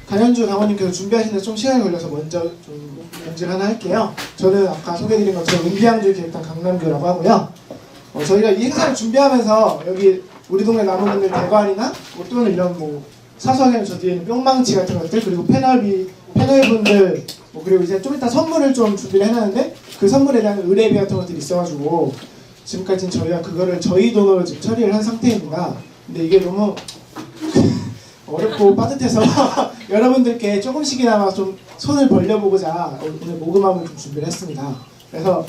강현주 강원님께서 준비하시는데 좀 시간이 걸려서 먼저 좀 연주를 하나 할게요. 저는 아까 소개해드린 것처럼 은비양주 기획단 강남규라고 하고요. 저희가 이 행사를 준비하면서 여기 우리 동네 남은 분들 대관이나 뭐 또는 이런 뭐 사소하게 저 뒤에 있는 뿅망치 같은 것들, 그리고 패널분들 그리고 이제 좀 이따 선물을 좀 준비를 해놨는데 그 선물에 대한 의뢰비 같은 것들이 있어가지고 지금까지는 저희가 그거를 저희 돈으로 지금 처리를 한 상태입니다. 근데 이게 너무 어렵고 빠듯해서 여러분들께 조금씩이나마 좀 손을 벌려보고자 오늘 모금함을 좀 준비를 했습니다. 그래서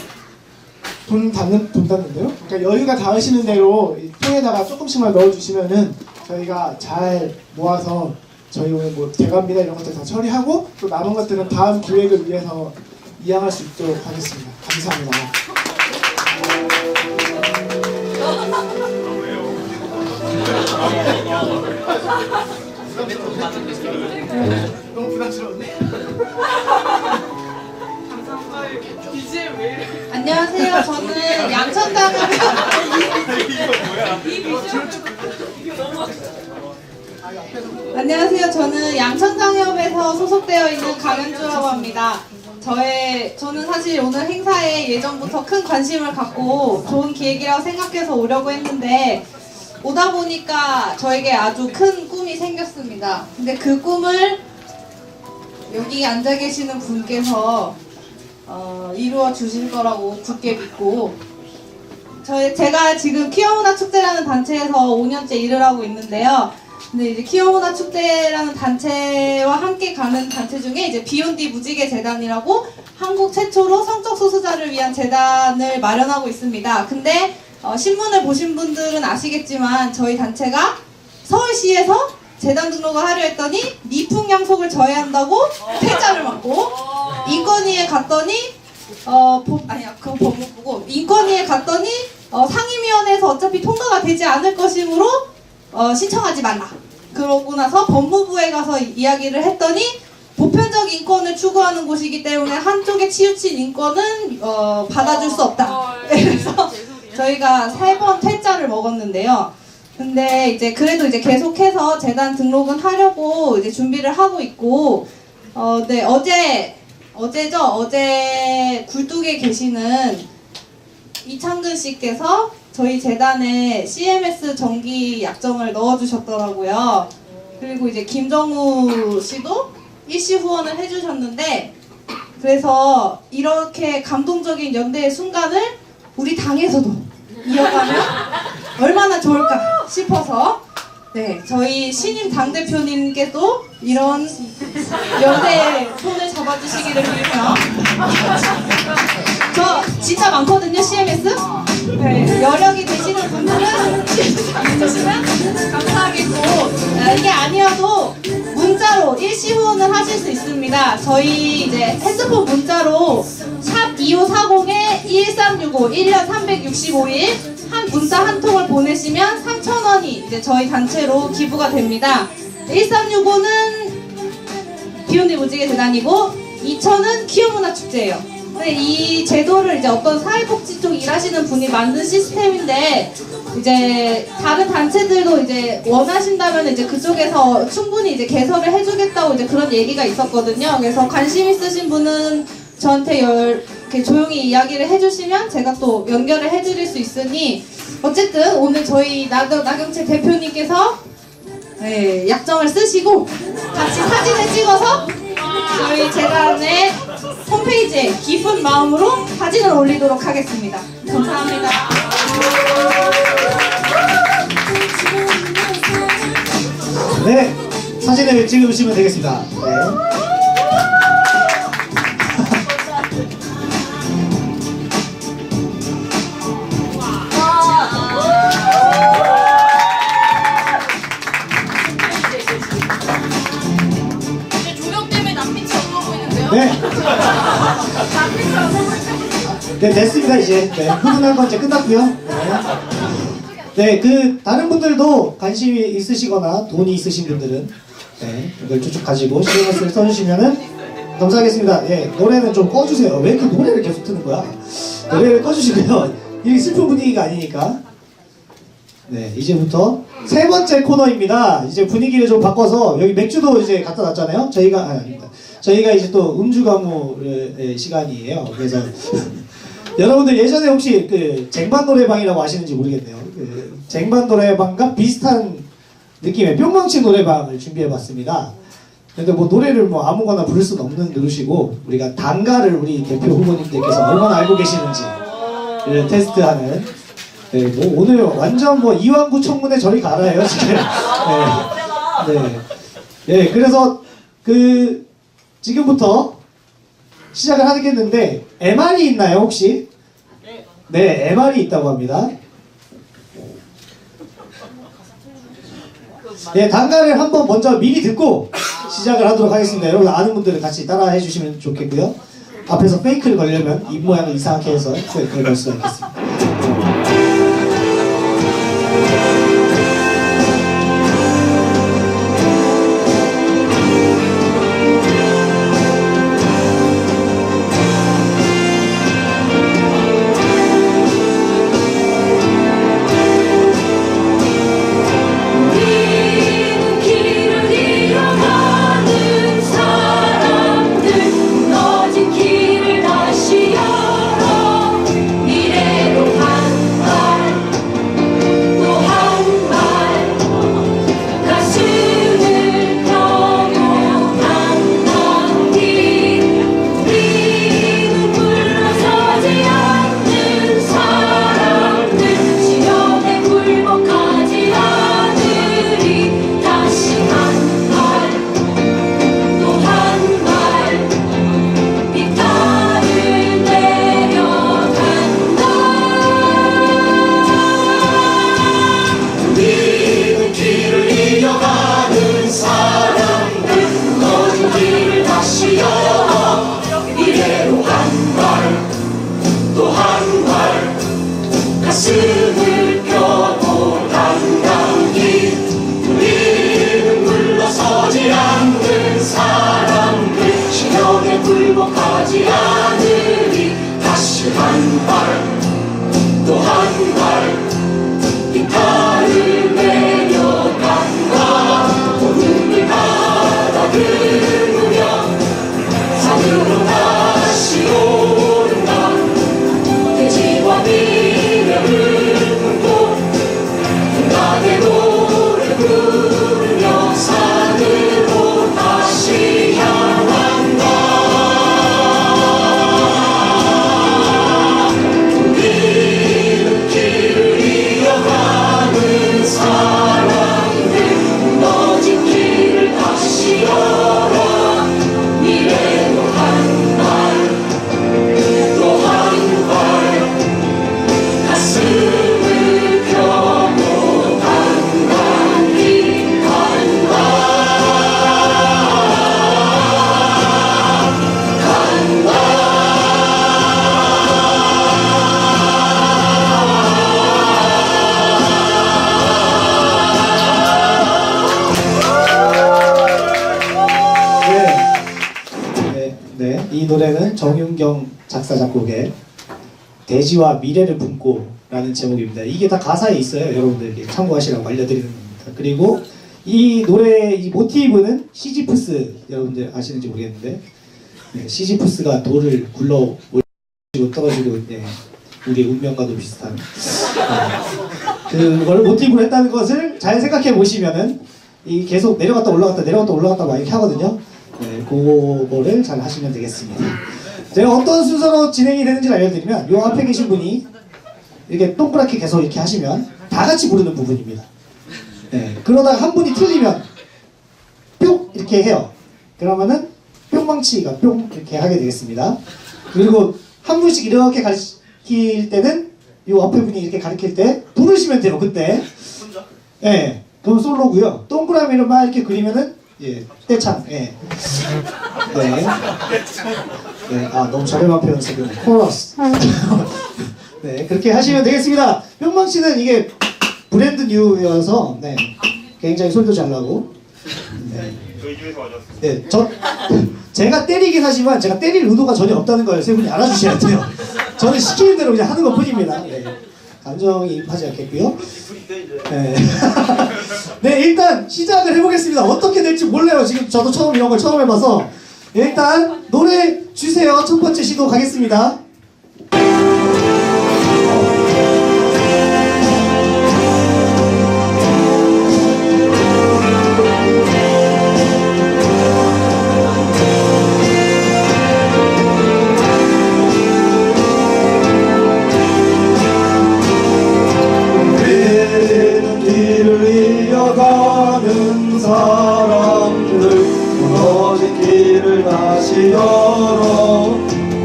돈 닿는데요? 그러니까 여유가 닿으시는 대로 이 통에다가 조금씩만 넣어주시면은 저희가 잘 모아서 저희 오늘 뭐 대관비나 이런 것들 다 처리하고 또 남은 것들은 다음 기획을 위해서 이양할 수 있도록 하겠습니다. 감사합니다. 너무 부담스러운데? 안녕하세요. 저는 양천당협 안녕하세요. 저는 양천당협에서 소속되어 있는 강현주라고 합니다. 저는 사실 오늘 행사에 예전부터 큰 관심을 갖고 좋은 기획이라고 생각해서 오려고 했는데 오다 보니까 저에게 아주 큰 꿈이 생겼습니다. 근데 그 꿈을 여기 앉아 계시는 분께서 이루어 주실 거라고 굳게 믿고 제가 지금 퀴어문화축제라는 단체에서 5년째 일을 하고 있는데요. 근데 이제 퀴어문화축제라는 단체와 함께 가는 단체 중에 이제 비욘디 무지개 재단이라고 한국 최초로 성적 소수자를 위한 재단을 마련하고 있습니다. 근데 신문을 보신 분들은 아시겠지만 저희 단체가 서울시에서 재단 등록을 하려 했더니 미풍양속을 저해한다고 퇴짜를 맞고 인권위에 갔더니 그건 법무부고 인권위에 갔더니 상임위원회에서 어차피 통과가 되지 않을 것이므로 신청하지 말라. 그러고 나서 법무부에 가서 이야기를 했더니 보편적 인권을 추구하는 곳이기 때문에 한쪽에 치우친 인권은 받아줄 수 없다. 그래서 저희가 3번 퇴짜를 먹었는데요. 근데 이제 그래도 이제 계속해서 재단 등록은 하려고 이제 준비를 하고 있고, 네, 어제 굴뚝에 계시는 이창근 씨께서 저희 재단에 CMS 정기 약정을 넣어주셨더라고요. 그리고 이제 김정우 씨도 일시 후원을 해주셨는데, 그래서 이렇게 감동적인 연대의 순간을 우리 당에서도 이어가면 얼마나 좋을까 싶어서 네, 저희 신임 당대표님께도 이런 연대에 손을 잡아주시기를 빌며 저 진짜 많거든요, CMS. 네, 여력이 되시는 분들은 주시면 감사하겠고 이게 아니어도 문자로 일시 후원을 하실 수 있습니다. 저희 이제 핸드폰 문자로 샵 2540에 1365 1년 365일 한 문자 한 통을 보내시면 3,000원이 이제 저희 단체로 기부가 됩니다. 1365는 비욘디 무지개 재단이고 2,000은 퀴어문화축제예요. 근데 이 제도를 이제 어떤 사회복지 쪽 일하시는 분이 만든 시스템인데 이제 다른 단체들도 이제 원하신다면 이제 그쪽에서 충분히 이제 개설을 해주겠다고 이제 그런 얘기가 있었거든요. 그래서 관심 있으신 분은 저한테 이렇게 조용히 이야기를 해주시면 제가 또 연결을 해드릴 수 있으니 어쨌든 오늘 저희 나경채 대표님께서 네, 약정을 쓰시고 같이 사진을 찍어서 저희 재단의 홈페이지에 기쁜 마음으로 사진을 올리도록 하겠습니다. 감사합니다. 네, 사진을 찍으시면 되겠습니다. 네. 네, 됐습니다. 이제 네, 훈훈한 건 이제 끝났고요. 네, 다른 분들도 관심이 있으시거나 돈이 있으신 분들은 네, 이걸 쭉쭉 가지고 CMS를 써주시면은 감사하겠습니다. 예, 노래는 좀 꺼주세요. 왜 이렇게 노래를 계속 트는 거야? 노래를 꺼주시고요. 이 슬픈 분위기가 아니니까. 네, 이제부터 세 번째 코너입니다. 이제 분위기를 좀 바꿔서 여기 맥주도 이제 갖다 놨잖아요. 아닙니다. 저희가 이제 또 음주 가무의 시간이에요. 그래서 여러분들 예전에 혹시 그 쟁반 노래방이라고 아시는지 모르겠네요. 그 쟁반 노래방과 비슷한 느낌의 뿅망치 노래방을 준비해봤습니다. 근데 뭐 노래를 뭐 아무거나 부를 수는 없는 노릇이고 우리가 단가를 우리 대표 후보님들께서 얼마나 알고 계시는지를 테스트하는 네, 뭐 오늘 완전 뭐 이왕구 청문회 저리 가라예요 지금. 네. 네, 그래서 그 지금부터 시작을 하겠는데 MR이 있나요 혹시? 네, MR이 있다고 합니다. 네, 단가를 한번 먼저 미리 듣고 시작을 하도록 하겠습니다. 여러분 아는 분들은 같이 따라해 주시면 좋겠고요. 앞에서 페이크를 걸려면 입 모양을 이상하게 해서 페이크를 걸 수가 있겠습니다. 가슴을 펴고 당당히 우리는 물러서지 않는 사람들 신념에 굴복하지 않으리 다시 한 발 또 한 발 깃발을 내려간다 오늘을 가다듬으며 산으로 다시 오른다 돼지와 미래를 품고 건강의 노래 부르며 산으로 다시 향한다 우리는 길을 이어가는 사람들 무너진 길을 다시 열어 미래로 한 발 또 한 발 가슴을 펴고 당당히 간다 네, 이 노래는 정윤경 작사 작곡의 돼지와 미래를 품고라는 제목입니다. 이게 다 가사에 있어요. 여러분들께 참고하시라고 알려드리는 겁니다. 그리고 이 노래의 이 모티브는 시지프스 여러분들 아시는지 모르겠는데 네, 시지프스가 돌을 굴러 올리고 떨어지고 네, 우리의 운명과도 비슷한 그걸 모티브로 했다는 것을 잘 생각해 보시면은 이 계속 내려갔다 올라갔다 내려갔다 올라갔다 막 이렇게 하거든요. 네, 그거를 잘 하시면 되겠습니다. 제가 어떤 순서로 진행이 되는지 알려드리면 요 앞에 계신 분이 이렇게 동그랗게 계속 이렇게 하시면 다 같이 부르는 부분입니다. 네, 그러다가 한 분이 틀리면 뿅 이렇게 해요. 그러면은 뿅망치가 뿅 이렇게 하게 되겠습니다. 그리고 한 분씩 이렇게 가르칠 때는 요 앞에 분이 이렇게 가르칠 때 부르시면 돼요. 그때 네, 그럼 솔로고요. 동그라미를 막 이렇게 그리면은 예, 떼창 예. 네. 네, 아 너무 저렴한 표현 쓰고 코러스. 네, 그렇게 하시면 되겠습니다. 뿅망치는 이게 브랜드 뉴여서 네, 굉장히 소리도 잘 나고 저희 집에서 맞았어요. 네, 제가 때리긴 하지만 제가 때릴 의도가 전혀 없다는 걸 세 분이 알아주셔야 돼요. 저는 시키는 대로 그냥 하는 것 뿐입니다. 네. 감정이입하지 않겠고요. 네. 네, 일단 시작을 해보겠습니다. 어떻게 될지 몰라요. 지금 저도 이런 걸 처음 해봐서. 일단 노래 주세요. 첫 번째 시도 가겠습니다. 길을 이어가는 사람들 무너진 길을 다시 열어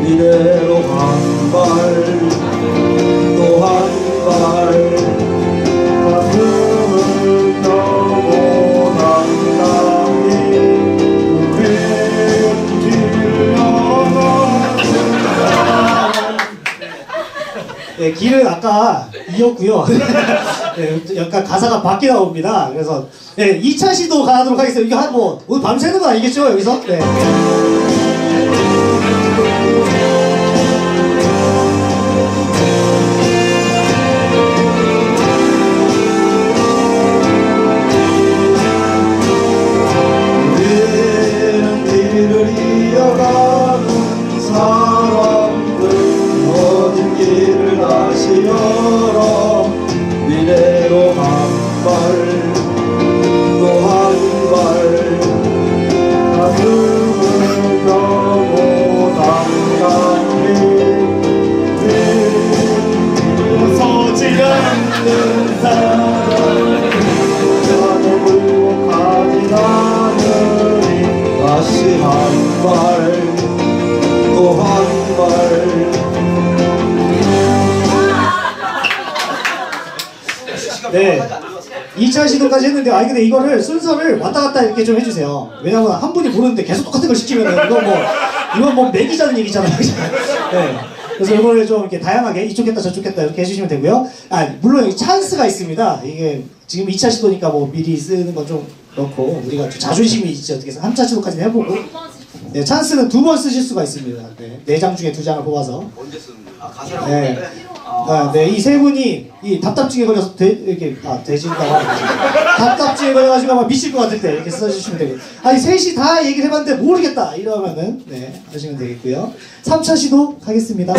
이대로 한 발 또 한 발 가슴을 펴고 당당히 그 길을 열어가는 사람. 네, 길은 아까 이었고요. 네, 약간 가사가 바뀌 나옵니다. 그래서 네, 2차 시도 가도록 하겠습니다. 이거 뭐 오늘 밤새는 거 아니겠죠? 여기서? 네. 우리는 길을 이어가는 사람들 어딘 길을 다시 열어 미래로 한 발 또 한 발 가슴을 펴고 당당히 서지 않는 사람 나도 굴복하지 않으리 다시 한 발 또 한 발 네. 2차 시도까지 했는데, 근데 이거를 순서를 왔다 갔다 이렇게 좀 해주세요. 왜냐면 한 분이 모르는데 계속 똑같은 걸 시키면은 이건 뭐 매기자는 얘기잖아요. 네. 그래서 이거를 좀 이렇게 다양하게 이쪽 했다 저쪽 했다 이렇게 해주시면 되고요. 물론 여기 찬스가 있습니다. 이게 지금 2차 시도니까 뭐 미리 쓰는 건 좀 그렇고, 우리가 좀 자존심이 있지 어떻게 해서 3차 시도까지 해보고, 네, 찬스는 2번 쓰실 수가 있습니다. 네, 4장 중에 2장을 뽑아서. 언제 쓰는 거예요? 가사를 네. 네, 이 세 분이 이 답답증에 걸려서 이렇게 돼진다고 답답증에 걸려가지고 아마 미칠 것 같을 때 이렇게 써주시면 되고, 이 셋이 다 얘기를 해봤는데 모르겠다 이러면은 네 하시면 되겠고요. 3차 시도 가겠습니다.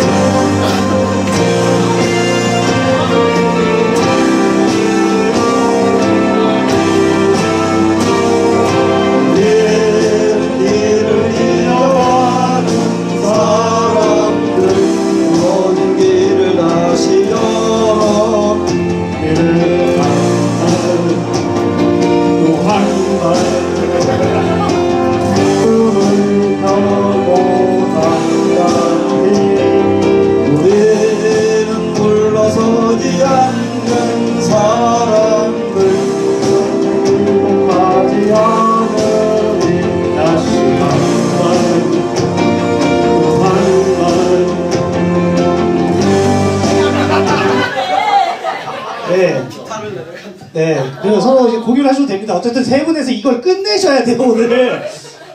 길을 이어가는 사람들 모든 길을 다시 열어 길을 한발또한발 꿈을 펴고 당당히 우리는 물러서지 않는 사람들 행복하지 않으리 다시 네. 네. 그리고 서로 이제 공유를 하셔도 됩니다. 어쨌든 세 분에서 이걸 끝내셔야 돼요, 오늘.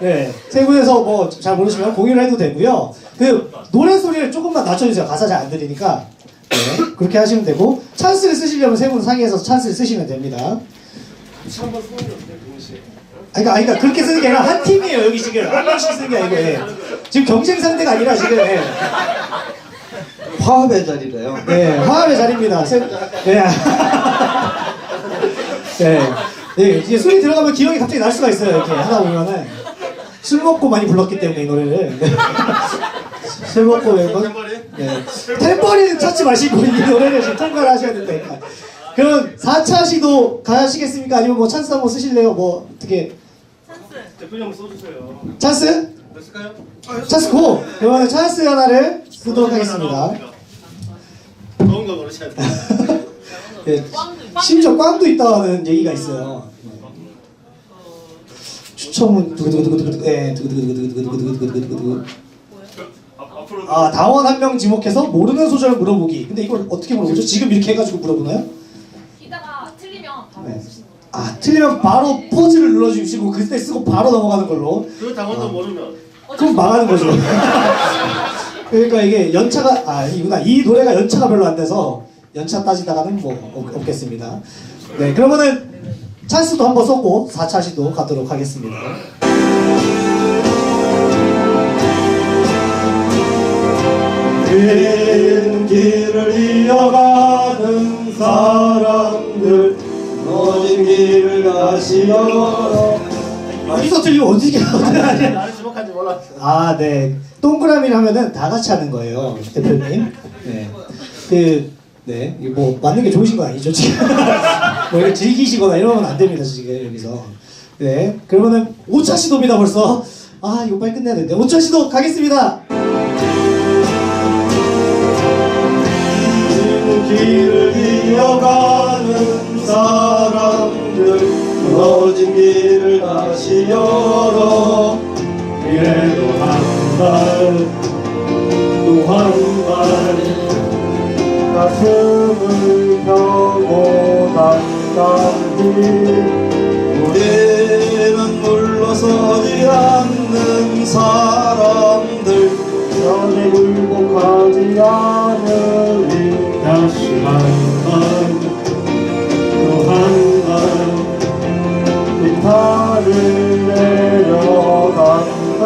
네. 세 분에서 뭐 잘 모르시면 공유를 해도 되고요. 그 노래 소리를 조금만 낮춰주세요. 가사 잘 안 들리니까. 네. 그렇게 하시면 되고, 찬스를 쓰시려면 세 분 상의해서 찬스를 쓰시면 됩니다. 그러니까 그렇게 쓰는 게 아니라 한 팀이에요, 여기 지금. 한 명씩 쓰는 게 아니고. 예. 지금 경쟁 상대가 아니라 지금. 예. 화합의 자리래요. 네, 화합의 자리입니다. 네. 네. 네, 이제 술이 들어가면 기억이 갑자기 날 수가 있어요. 이렇게 하다 보면은. 술 먹고 많이 불렀기 때문에 이 노래를. 네. 술 먹고 매번. 네. 템퍼리는 찾지 마시고 이 노래를 지금 통과를 하셔야 된다니까. 그럼 4차 시도 가시겠습니까? 아니면 뭐 찬스 한번 쓰실래요? 뭐 어떻게? 대표님 한번 써주세요. 찬스? 쓸까요? 찬스 고! 그러면 찬스 하나를 쓰도록 하겠습니다. 좋은 거 고르셔야 돼요. 네, 심지어 꽝도 있다는 얘기가 있어요. 추첨은 두구두구두구두구, 예, 두구두구두구두구두구두구두구두구. 앞으로 당원 한 명 지목해서 모르는 소절 물어보기. 근데 이걸 어떻게 물어보죠? 지금 이렇게 해가지고 물어보나요? 이따가 틀리면 바로 네. 쓰시는 거예요. 아 틀리면 바로 포즈를 눌러주시고 그때 쓰고 바로 넘어가는 걸로. 그 당원도 모르면 그럼 망하는 거죠. 그러니까 이게 연차가 이구나 이 노래가 연차가 별로 안 돼서 연차 따지다가는 뭐 없겠습니다. 네 그러면은 찬스도 한번 썼고 4차 시도 가도록 하겠습니다. 긴 길을 이어가는 사람들 멀어진 길을 다시 열어. 여기서 틀리면 어떻게 하냐? 나를 지목한지 몰랐어. 아, 네. 동그라미라면은 다 같이 하는 거예요, 대표님. 네. 네. 이거 뭐 맞는 게 좋으신 거 아니죠, 지금? 뭐 이거 즐기시거나 이러면 안 됩니다, 지금 여기서. 네. 그러면은 5차 시도입니다, 벌써. 아, 이거 빨리 끝내야 되는데. 5차 시도 가겠습니다. 긴 길을 이어가는 사람들 멀어진 길을 다시 열어. 미래도 한 발, 또 한 발, 가슴을 펴고 당당히. 우리는 물러서지 않는 사람들 전에 굴복하지 않으리. 다시 한 발, 또 한 발, 비탈을 내려간다.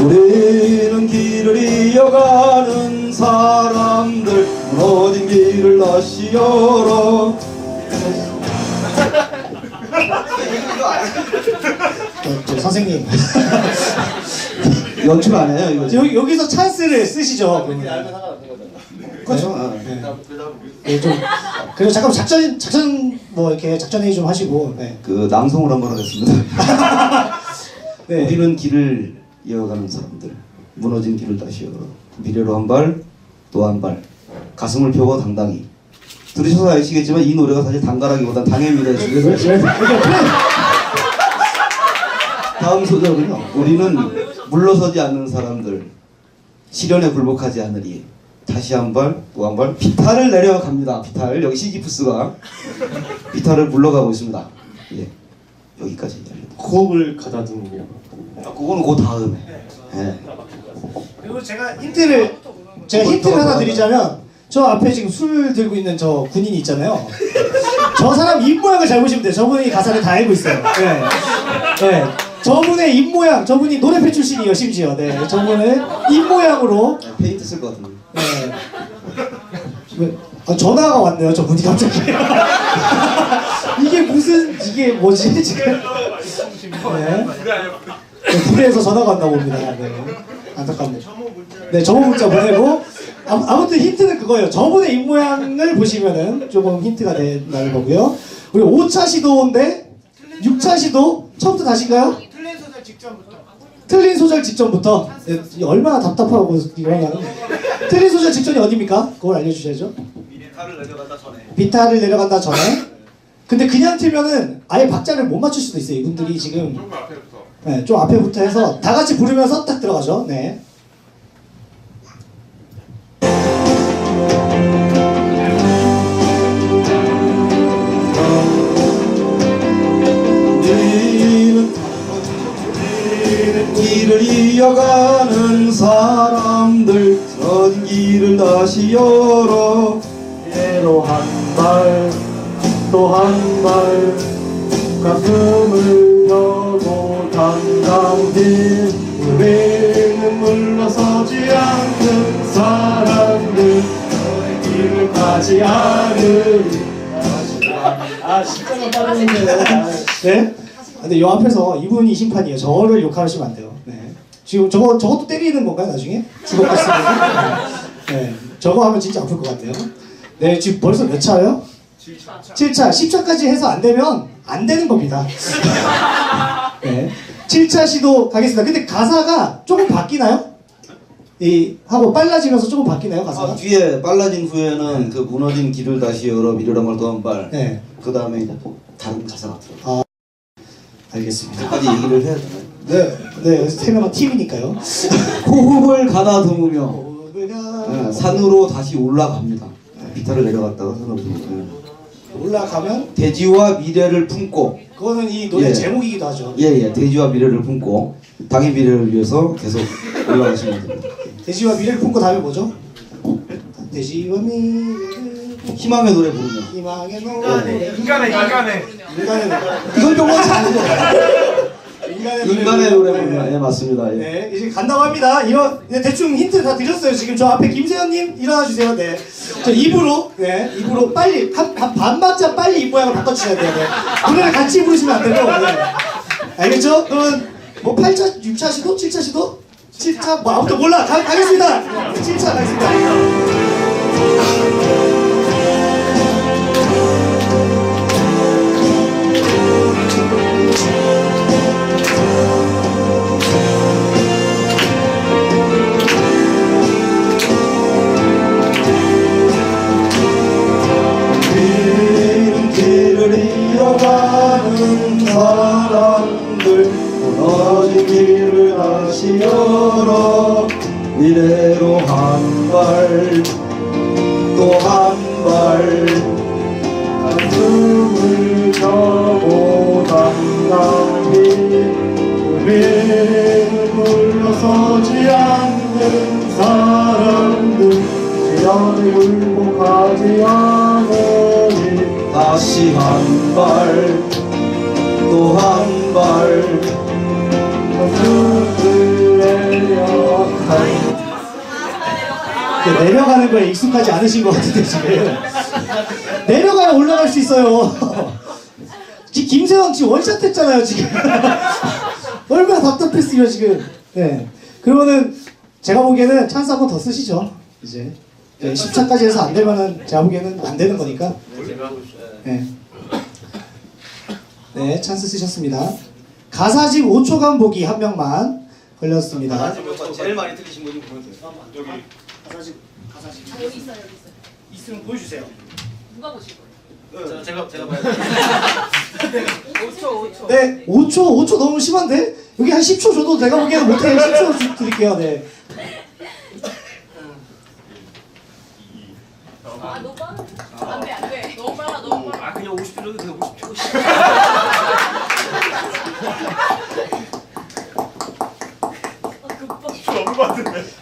우리는 길을 이어가는 사람들 무너진 길을 다시 열어. 저 선생님. 연출 안 해요 이거. 여기서 찬스를 쓰시죠. 그러면. 그렇죠. 네. 네, 좀 그리고 잠깐 작전 뭐 이렇게 작전 회의 좀 하시고. 네. 그 낭송을 한번 하겠습니다. 네. 우리는 길을 이어가는 사람들 무너진 길을 다시 열어. 미래로 한 발, 또 한 발, 가슴을 펴고 당당히. 들으셔서 아시겠지만 이 노래가 사실 당가라기보단 당해입니다. 지금. 다음 소절은요. 우리는 물러서지 않는 사람들 시련에 굴복하지 않으리. 다시 한 발, 또 한 발, 비탈을 내려갑니다. 비탈. 여기 시지프스가 비탈을 물러가고 있습니다. 예, 여기까지. 호흡을 가다듬으며. 그거는 그 다음에. 예. 그리고 제가 힌트를 하나 드리자면 저 앞에 지금 술 들고 있는 저 군인이 있잖아요. 저 사람 입 모양을 잘 보시면 돼요. 저분이 가사를 다 알고 있어요. 네. 네. 저분의 입 모양, 저분이 노래패 출신이에요, 심지어. 네. 저분은 입 모양으로. 페인트 쓸 것 같은데. 네. 전화가 왔네요, 저분이 갑자기. 이게 뭐지, 지금? 네. 부대에서 전화가 왔나 봅니다. 네. 안타깝네요. 네, 점호 문자 보내고. 아무튼 힌트는 그거예요. 저분의 입 모양을 보시면은 조금 힌트가 된다는 거고요. 그리고 5차 시도인데 6차 시도 처음부터 다시인가요? 틀린 소절 직전부터. 틀린 소절 직전부터. 네, 얼마나 답답하고 이거는. 틀린 소절 직전이 어디입니까? 그걸 알려주셔야죠. 비탈을 내려간다 전에. 비타를 내려간다 전에. 근데 그냥 틀면은 아예 박자를 못 맞출 수도 있어요. 이분들이 지금. 네, 좀 앞에부터 해서 다 같이 부르면서 딱 들어가죠. 네. 길을 이어가는 사람들 전 길을 다시 열어. 미래로 한 발, 또 한 발, 가슴을 펴고 당당히. 우리는 물러서지 않는 사람들 너의 길을 가지 않으리. 진짜가 빠르는데요. 네? 근데 요 앞에서 이분이 심판이에요. 저를 욕하시면 안 돼요. 네. 지금 저것도 때리는 건가요, 나중에? 주먹같이. 네. 저거 하면 진짜 아플 것 같아요. 네, 지금 벌써 몇 차예요? 7차. 10차까지 해서 안 되면 안 되는 겁니다. 네. 7차 시도 가겠습니다. 근데 가사가 조금 바뀌나요? 하고 빨라지면서 조금 바뀌나요, 가사가? 뒤에 빨라진 후에는 그 무너진 길을 다시 열어 미래로 한 발, 또 한 발. 네. 그 다음에 이제 다른 가사가 들어. 알겠습니다. 까지 얘기를 해야 되나요? 네. 네, 세 명은 팀이니까요. 호흡을 가다듬으며 네, 산으로 다시 올라갑니다. 비탈을 내려갔다가 선언합니다. 올라가면 대지와 미래를 품고 그거는 이 노래 예. 제목이기도 하죠. 예예 대지와 미래를 품고 당의 미래를 위해서 계속 올라가시면 됩니다. 돼지와 미래를 품고 다음에 뭐죠? 돼지와 미래를 희망의 노래 부르면 희망의 노래 인간의 인간의 노래 이건 병원 잘하는 인간의 노래 부르면 예 맞습니다. 예. 네 이제 간다고 합니다. 이제 대충 힌트 다 드렸어요. 지금 저 앞에 김세현님 일어나 주세요. 네. 저 입으로 입으로 빨리 반 박자 빨리 입 모양을 바꿔주셔야 돼요. 네. 노래를 같이 부르시면 안 되고 네. 알겠죠? 그러면 뭐 8차, 6차 시도? 7차 시도? 7차 뭐 아무튼 몰라 가겠습니다. 7차 가겠습니다. 긴 길을 이어가는 사람들 무너진 길을 다시 열어 미래로 한 발 또 한 발 가슴을 펴고 당당히 우리를 물러서지 않는 사람들 시련에 굴복하지 않으니 다시 한 발 또 한 발 가슴을 내려간 내려가는 거에 익숙하지 않으신 것 같은데 지금 내려가야 올라갈 수 있어요. 김세형 지금 원샷 했잖아요 지금. 얼마나 답답했어요 지금. 네. 그러면은 제가 보기에는 찬스 한 번 더 쓰시죠. 이제 10차까지 해서 안 되면은 제가 보기에는 안 되는 거니까. 네. 네, 찬스 쓰셨습니다. 가사집 5초간 보기 한 명만 걸렸습니다. 제일 많이 틀리신 분이 보면 돼요. 가사집. 여기 있어요. 있으면 보여주세요. 누가 보실 거예요? 제가 네, 5초 너무 심한데? 여기 한 10초 줘도 내가 보기에는 못해. 10초 드릴게요. 네. 아 너무 빠르. 안돼. 너무 빨라 너무 빨라. 아 그냥 50초 정도 돼요. 50초.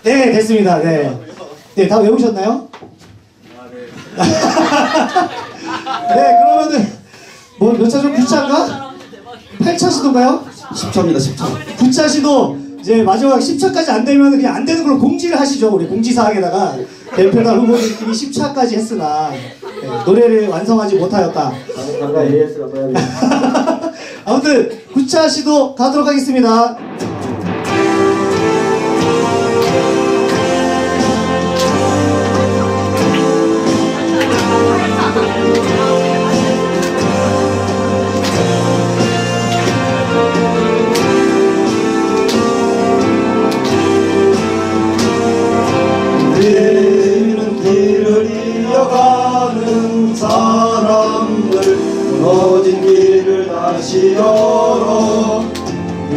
네, 됐습니다. 네. 네, 다 외우셨나요? 네, 그러면은 뭐 몇 차죠? 9차인가? 8차 시도인가요? 10초입니다. 10초. 9차 시도 이제 마지막 10차까지 안 되면 그냥 안 되는 걸로 공지를 하시죠. 우리 공지사항에다가 대표나 후보님들이 10차까지 했으나 네, 노래를 완성하지 못하였다. 아무튼 9차 시도 가도록 하겠습니다. 우리는 길을 이어가는 사람들 무너진 길을 다시 열어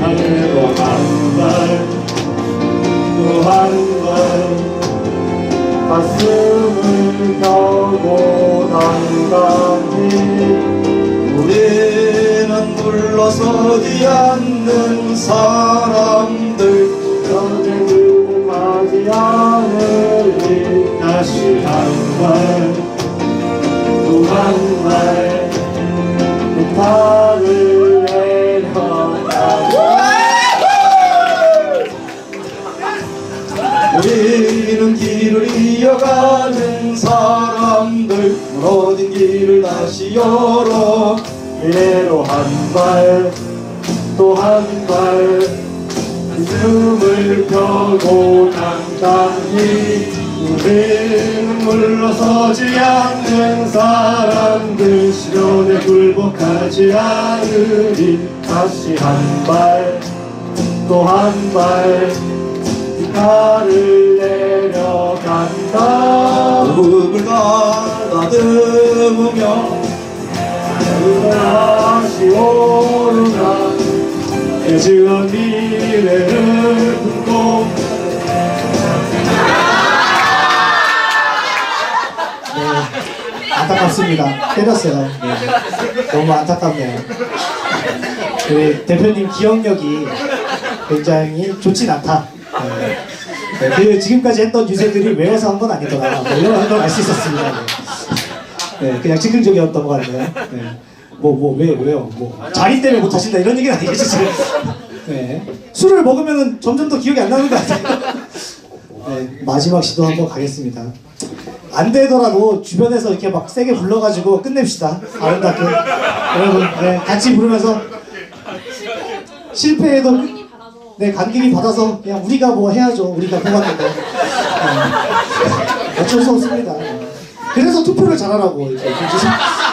하늘로 한 발 또 한 발 가슴을 펴고 당당히 우리는 물러서지 않는 사람들 전쟁 굴복하지 않으니 다시 한 발 또 한 발 비탈을 내려가 우리는 길을 이어가는 사람들 무너진 길을 다시 열어 미래로 한 발 또 한 발 가슴을 펴고 당당히 우리는 물러서지 않는 사람들 시련에 굴복하지 않으리 다시 한 발 또 한 발 비탈을 내려간다 무릎을 가다듬으며 다시 오르나 대지와 미래를 품고 없습니다. 때렸어요. 네. 너무 안타깝네요. 그 대표님 기억력이 굉장히 좋진 않다. 네. 네, 그 지금까지 했던 유세들이 외워서 한 건 아니더라. 뭐 이런 걸 알 수 있었습니다. 네. 네, 그냥 즉흥적이었던 것 같네요. 네. 왜요? 자리 때문에 못 하신다 이런 얘기는 아니겠죠, 지금? 네. 술을 먹으면 점점 더 기억이 안 나는 것 같아요. 네, 마지막 시도 한번 가겠습니다. 안 되더라도 주변에서 이렇게 막 세게 불러가지고 끝냅시다. 아름답게. 여러분, 네, 같이 부르면서 실패해도 네, 간기리 받아서 그냥 우리가 뭐 해야죠. 우리가 뽑았는데. 네. 어쩔 수 없습니다. 그래서 투표를 잘하라고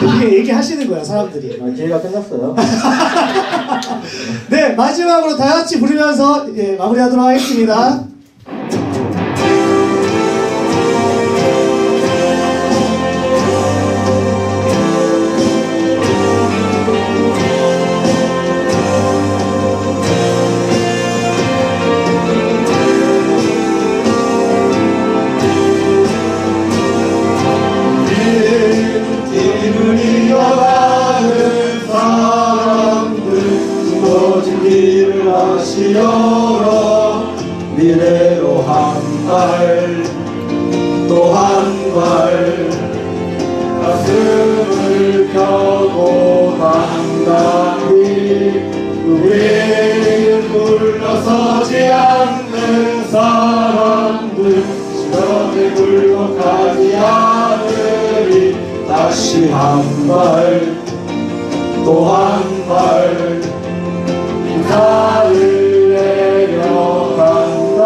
이렇게 얘기하시는 거예요, 사람들이. 기회가 끝났어요. 네, 마지막으로 다 같이 부르면서 마무리하도록 하겠습니다. 길을 이어가는 사람들 숨어진 길을 다시 열어 미래로 한 발 또 한 발 가슴을 펴고 당당히 우리는 물러서지 않는 사람들 시간에 굴복하지 않으리 다시 한 발 또 한 발 인사를 내려간다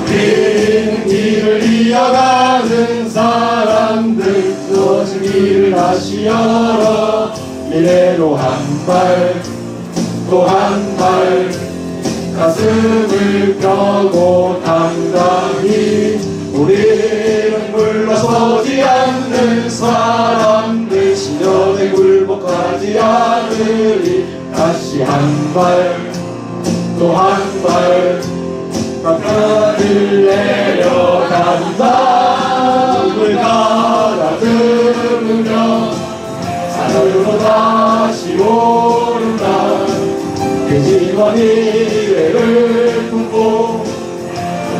우리는 길을 이어가는 사람들 주어진 길을 다시 열어 미래로 한 발 또 한 발 가슴을 펴고 당당히 우리는 물러서지 않는 사람들 시련에 굴복하지 않으리 다시 한 발 또 한 발 바깥을 내려간다 꿈을 가다듬으며 산으로 다시 오른다 그 미래를 품고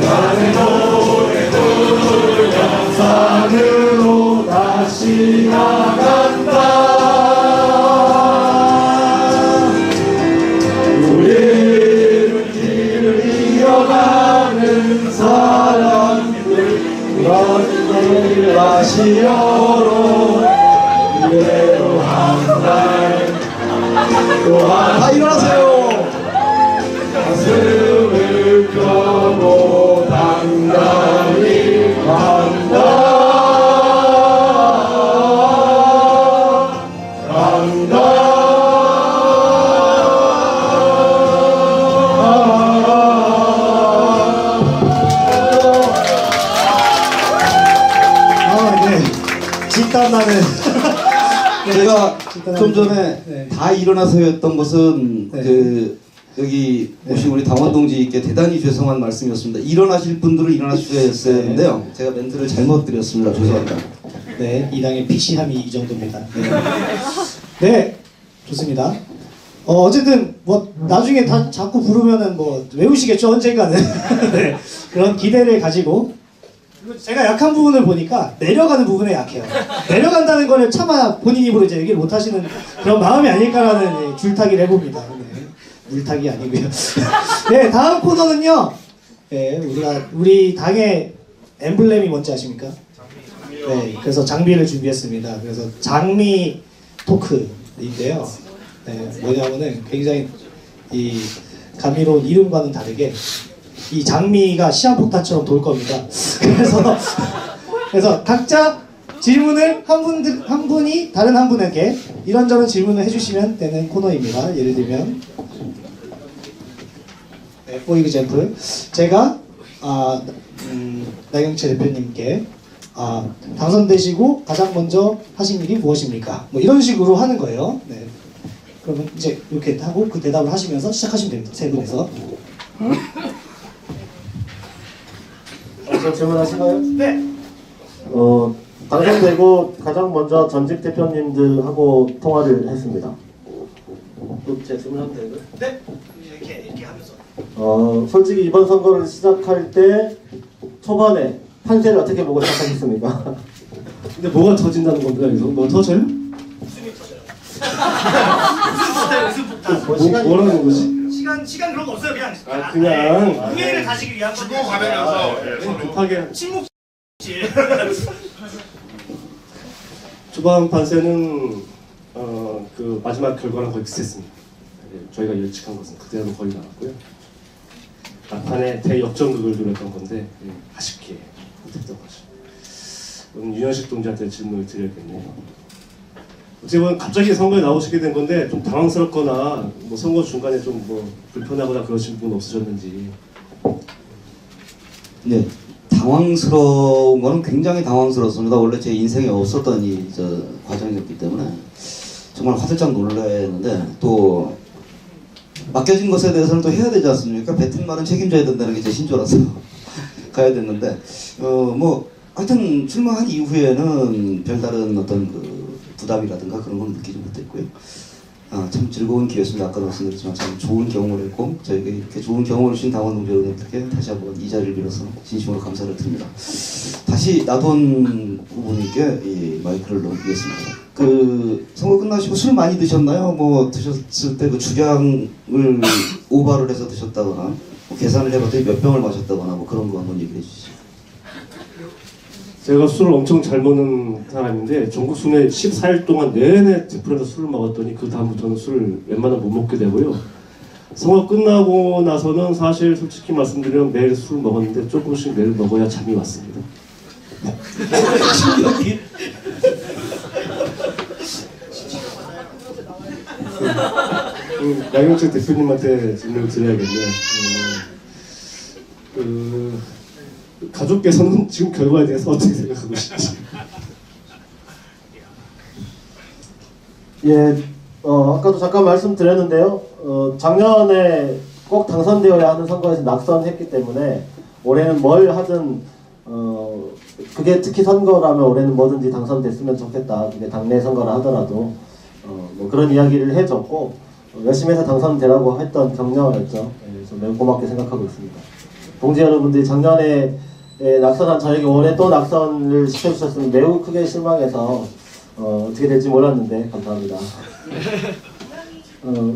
나의 노래 부르며 산으로 다시 나간다 우리는 길을 이어가는 사람들 무너진 길을 다시 열어 미래로 한 발 다 일어나세요. 가슴을 펴고 당당히 간다 네. 진땀나는. 제가 좀 전에 네. 다 일어나서였던 것은 네. 그 여기 오신 우리 당원 동지께 대단히 죄송한 말씀이었습니다. 일어나실 분들은 일어나셔야 했는데요. 제가 멘트를 잘못 드렸습니다. 죄송합니다. 네, 이 당의 픽시함이 이 정도입니다. 네, 네 좋습니다. 어쨌든 뭐 나중에 다 자꾸 부르면은 뭐 외우시겠죠 언젠가는. 네, 그런 기대를 가지고 그리고 제가 약한 부분을 보니까 내려가는 부분에 약해요. 내려간다는 거를 차마 본인 입으로 이제 얘기를 못 하시는 그런 마음이 아닐까라는 줄타기를 해봅니다. 네, 물타기 아니고요. 네, 다음 코너는요. 네, 우리 당의 엠블렘이 뭔지 아십니까? 네, 그래서 장비를 준비했습니다. 그래서 장미 토크인데요. 네, 뭐냐면은 굉장히 이 감미로운 이름과는 다르게 이 장미가 시한폭탄처럼 돌 겁니다. 그래서 각자 질문을 한 분이 다른 한 분에게 이런저런 질문을 해주시면 되는 코너입니다. 예를 들면, 네, for example, 제가 나경채 대표님께 당선되시고 가장 먼저 하신 일이 무엇입니까? 뭐 이런 식으로 하는 거예요. 네. 그러면 이제 이렇게 하고 그 대답을 하시면서 시작하시면 됩니다. 세 분에서. 저 질문하신가요? 네. 당선되고 가장 먼저 전직 대표님들하고 통화를 했습니다. 제 질문하면 되고요. 네. 이렇게 하면서. 솔직히 이번 선거를 시작할 때 초반에 판세를 어떻게 보고 시작하셨습니까? 근데 뭐가 터진다는 겁니까 여기서? 뭐 터져요? 뭐라는 거지? 시간 그런 거 없어요. 그냥 그냥 우애를 다지기 위한 주고 가면서 서로 급하게 침묵. 초반 판세는 그 마지막 결과랑 거의 비슷했습니다. 저희가 예측한 것은 그대로 거의 나왔고요. 막판에 대역전극을 노렸던 건데 아쉽게 못했던 거죠. 오늘 윤현식 동지한테 질문을 드려야겠네요. 어쨌든 갑자기 선거에 나오시게 된 건데 좀 당황스럽거나 뭐 선거 중간에 좀 뭐 불편하거나 그러신 분 없으셨는지. 네, 당황스러운 거는 굉장히 당황스럽습니다. 원래 제 인생에 없었던 저 과정이었기 때문에 정말 화들짝 놀랐는데 또 맡겨진 것에 대해서는 또 해야 되지 않습니까? 뱉은 말은 책임져야 된다는 게 제 신조라서 가야 됐는데 뭐 하여튼 출마한 이후에는 별다른 어떤 그 부담이라든가 그런 건 느끼지 못했고요. 참 즐거운 기회였습니다. 아까 말씀드렸지만 참 좋은 경험을 했고 저에게 이렇게 좋은 경험을 주신 당원동 여러분들께 다시 한번 이 자리를 빌어서 진심으로 감사를 드립니다. 다시 나돈 후보님께 이 마이크를 넘기겠습니다. 그 선거 끝나시고 술 많이 드셨나요? 뭐 드셨을 때 그 주량을 오버를 해서 드셨다거나 뭐 계산을 해봤더니 몇 병을 마셨다거나 뭐 그런 거 한번 얘기해 주시죠. 제가 술을 엄청 잘 먹는 사람인데 전국 순회 14일 동안 내내 제풀에서 술을 먹었더니 그 다음부터는 술을 웬만하면 못 먹게 되고요. 선거 끝나고 나서는 사실 솔직히 말씀드리면 매일 술 먹었는데 조금씩 매일 먹어야 잠이 왔습니다. 나경철 대표님한테 질문을 드려야겠네요. 가족께서는 지금 결과에 대해서 어떻게 생각하고 계신지. 예, 아까도 잠깐 말씀드렸는데요. 작년에 꼭 당선되어야 하는 선거에서 낙선했기 때문에 올해는 뭘 하든 그게 특히 선거라면 올해는 뭐든지 당선됐으면 좋겠다. 그게 당내 선거라 하더라도 뭐 그런 이야기를 해줬고 열심히 해서 당선되라고 했던 격려였죠. 그래서 매우 고맙게 생각하고 있습니다. 동지 여러분들이 작년에 낙선한 저에게 올해 또 낙선을 시켜주셨으면 매우 크게 실망해서 어떻게 될지 몰랐는데 감사합니다.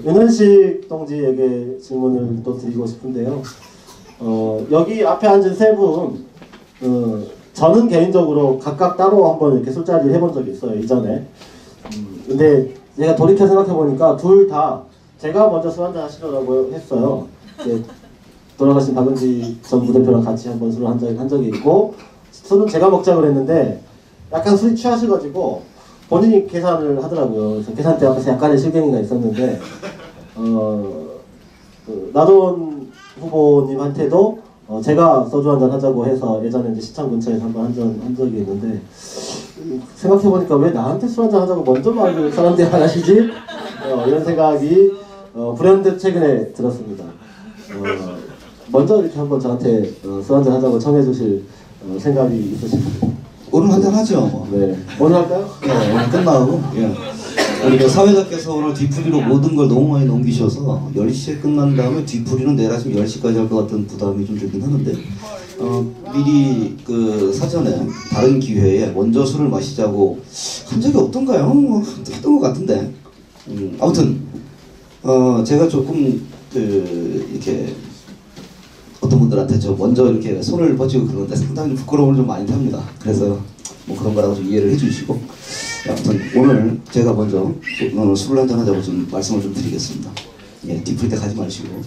윤은식 동지에게 질문을 또 드리고 싶은데요. 여기 앞에 앉은 세 분, 저는 개인적으로 각각 따로 한번 이렇게 술자리를 해본 적이 있어요, 이전에. 근데 제가 돌이켜 생각해보니까 둘 다 제가 먼저 술 한잔 하시더라고 했어요. 돌아가신 박은지 전 부대표랑 같이 한번 술을 한 적이 있고, 술은 제가 먹자고 그랬는데 약간 술이 취하셔가지고 본인이 계산을 하더라고요. 그래서 계산대 앞에서 약간의 실갱이가 있었는데 나돈 후보님한테도 제가 소주 한잔 하자고 해서 예전에 이제 시청 근처에서 한번 한 적이 있는데 생각해보니까 왜 나한테 술 한잔 하자고 먼저 말을 사람들이 안 하시지? 이런 생각이 불현듯 최근에 들었습니다. 먼저 이렇게 한번 저한테 술 한잔 하자고 청해주실 생각이 있으신가요? 오늘 한잔 하죠. 뭐. 네. 오늘 할까요? 네, 오늘 끝나고. 예. 우리 그 사회자께서 오늘 뒤풀이로 모든 걸 너무 많이 넘기셔서 10시에 끝난 다음에 뒤풀이는 내일 아침 10시까지 할 것 같은 부담이 좀 들긴 하는데 미리 그 사전에 다른 기회에 먼저 술을 마시자고 한 적이 없던가요? 뭐 했던 것 같은데 아무튼 제가 조금 이렇게 어떤 분들한테 저 먼저 이렇게 손을 뻗치고 그러는데 상당히 부끄러움을 좀 많이 탑니다. 그래서 뭐 그런 거라고 좀 이해를 해주시고 아무튼 오늘 제가 먼저 술을 한잔 하자고 좀 말씀을 좀 드리겠습니다. 예, 뒤풀이 때 가지 마시고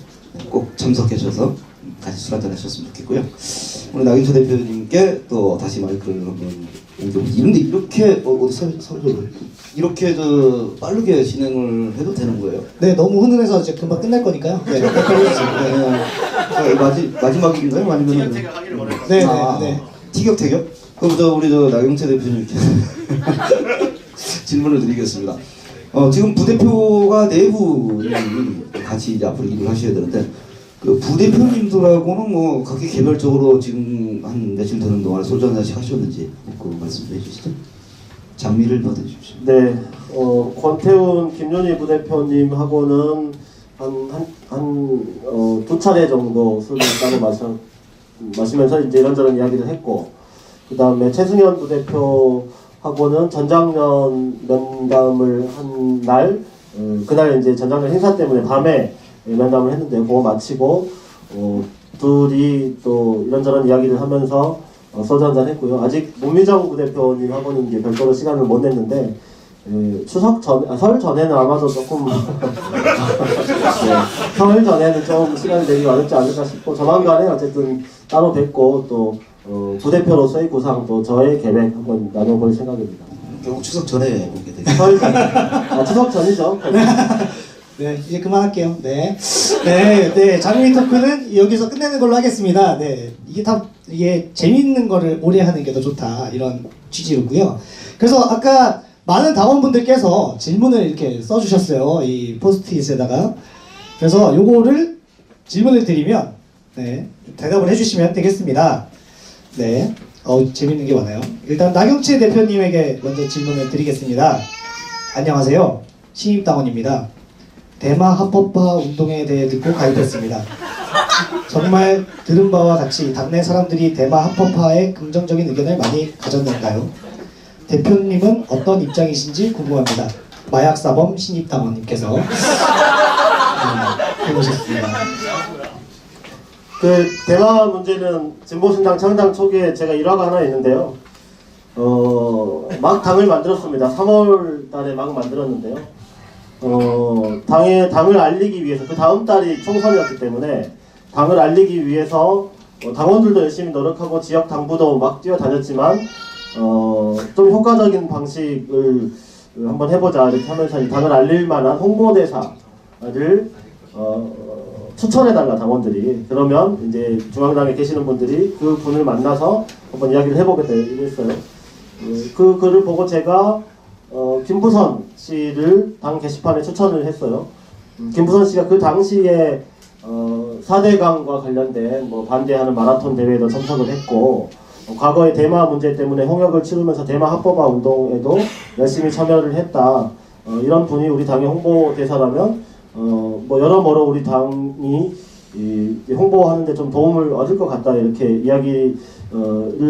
꼭 참석해 주셔서 같이 술 한잔 하셨으면 좋겠고요. 오늘 나경철 대표님께 또 다시 마이크를 한번 옮겨보겠습니다. 이렇게 어디 서로 이렇게 빠르게 진행을 해도 되는 거예요? 네, 너무 훈훈해서 이제 금방 끝날 거니까요. 네, 마지막인가요? 아니면 네, 네. 티격태격? 그럼 우리 나경철 대표님께 질문을 드리겠습니다. 지금 부대표가 네 분이 같이 이제 앞으로 일을 하셔야 되는데 그 부대표님들하고는 뭐 각기 개별적으로 지금 한 며칠 되는 동안에 소주 한 잔씩 하셨는지 그 말씀 좀 해주시죠. 장미를 받아주십시오. 네, 권태훈, 김윤희 부대표님하고는 두 차례 정도 술을 따로 마시면서 이제 이런저런 이야기를 했고, 그 다음에 최승현 부대표하고는 전장년 면담을 한 날, 그날 이제 전장년 행사 때문에 밤에 면담을 했는데 그거 마치고 둘이 또 이런저런 이야기를 하면서 소주 한잔 했고요. 아직 문미정 부대표님하고는 이제 별도로 시간을 못 냈는데 설 전에는 아마도 조금 네, 설 전에는 좀 시간이 되기 어렵지 않을까 싶고 조만간에 어쨌든 따로 뵙고 또 부대표로서의 구상 또 저의 계획 한번 나눠볼 생각입니다. 결국 추석 전에 보게 되겠죠. 설 전, 추석 전이죠. 네, 이제 그만할게요. 네. 네, 장미 토크는 여기서 끝내는 걸로 하겠습니다. 네. 이게 재밌는 거를 오래 하는 게 더 좋다. 이런 취지로고요. 그래서 아까 많은 당원분들께서 질문을 이렇게 써주셨어요. 이 포스트잇에다가. 그래서 요거를 질문을 드리면, 네, 대답을 해주시면 되겠습니다. 네. 재밌는 게 많아요. 일단 나경채 대표님에게 먼저 질문을 드리겠습니다. 안녕하세요. 신입당원입니다. 대마 합법화 운동에 대해 듣고 가입했습니다. 정말 들은 바와 같이 당내 사람들이 대마 합법화에 긍정적인 의견을 많이 가졌는가요? 대표님은 어떤 입장이신지 궁금합니다. 마약사범 신입당원님께서 해보셨습니다. 그 대마 문제는 진보신당 창당 초기에 제가 일화가 하나 있는데요. 막 당을 만들었습니다. 3월 달에 막 만들었는데요. 당을 알리기 위해서 그 다음 달이 총선이었기 때문에 당을 알리기 위해서 당원들도 열심히 노력하고 지역 당부도 막 뛰어다녔지만 좀 효과적인 방식을 한번 해보자 이렇게 하면서 당을 알릴 만한 홍보대사를 추천해달라 당원들이. 그러면 이제 중앙당에 계시는 분들이 그 분을 만나서 한번 이야기를 해보겠다 이랬어요. 그 글을 보고 제가 김부선 씨를 당 게시판에 추천을 했어요. 김부선 씨가 그 당시에 4대강과 관련된 뭐 반대하는 마라톤 대회에도 참석을 했고 과거에 대마 문제 때문에 홍역을 치르면서 대마 합법화 운동에도 열심히 참여를 했다. 이런 분이 우리 당의 홍보대사라면 뭐 여러모로 우리 당이 홍보하는데 좀 도움을 얻을 것 같다 이렇게 이야기를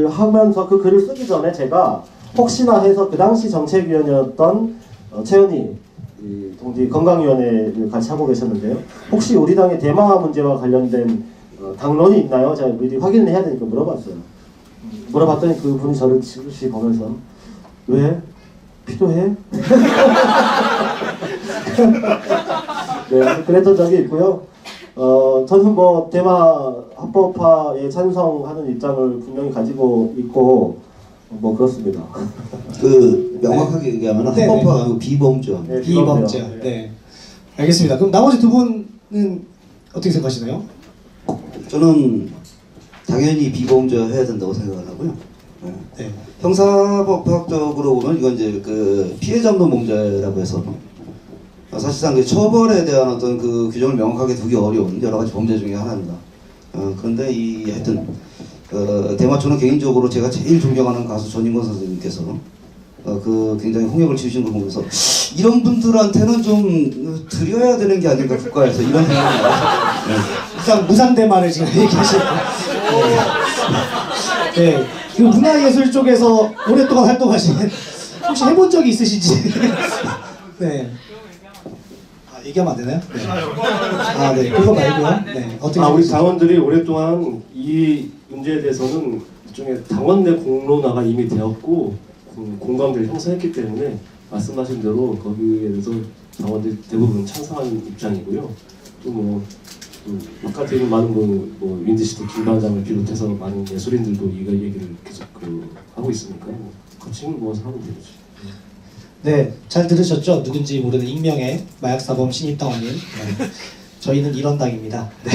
하면서 그 글을 쓰기 전에 제가 혹시나 해서 그 당시 정책위원이었던 최은희 동지 건강위원회를 같이 하고 계셨는데요. 혹시 우리 당의 대마 문제와 관련된 당론이 있나요? 제가 미리 확인을 해야 되니까 물어봤어요. 물어봤더니 그 분이 저를 지그시 보면서 왜? 필요해? 네, 그랬던 적이 있고요. 저는 뭐 대마 합법화에 찬성하는 입장을 분명히 가지고 있고 뭐 그렇습니다. 그 명확하게 얘기하면 합법화가 아니고 비범죄. 네, 비범죄. 네. 알겠습니다. 그럼 나머지 두 분은 어떻게 생각하시나요? 저는 당연히 비범죄 해야 된다고 생각을 하고요. 네. 네. 형사법학적으로 보면 이건 이제 그 피해자 없는 범죄라고 해서 사실상 그 처벌에 대한 어떤 그 규정을 명확하게 두기 어려운 여러 가지 범죄 중에 하나입니다. 그런데 하여튼 대마초는 개인적으로 제가 제일 존경하는 가수 전인권 선생님께서 그 굉장히 홍역을 치우신 걸 보면서 이런 분들한테는 좀 드려야 되는 게 아닌가 국가에서 이런 생각이 나요. 네. 일단 무상대마를 지금 얘기하시고 네. 그 문화예술 쪽에서 오랫동안 활동하신 혹시 해본 적이 있으신지 네. 얘기하면 안 되나요? 네. 네. 그거 말고요. 네. 어떻게 우리 당원들이 오랫동안 이 문제에 대해서는 일종의 당원 내 공론화가 이미 되었고 공감대를 형성했기 때문에 말씀하신 대로 거기에 대해서 당원들이 대부분 찬성하는 입장이고요. 또 바깥에 있는 많은 뭐 윈드시티 김반장을 비롯해서 많은 예술인들도 이 얘기를 계속 하고 있으니까 같이 모아서 하면 되겠죠. 네, 잘 들으셨죠? 누군지 모르는 익명의 마약사범 신입당원님. 네. 저희는 이런 당입니다. 네.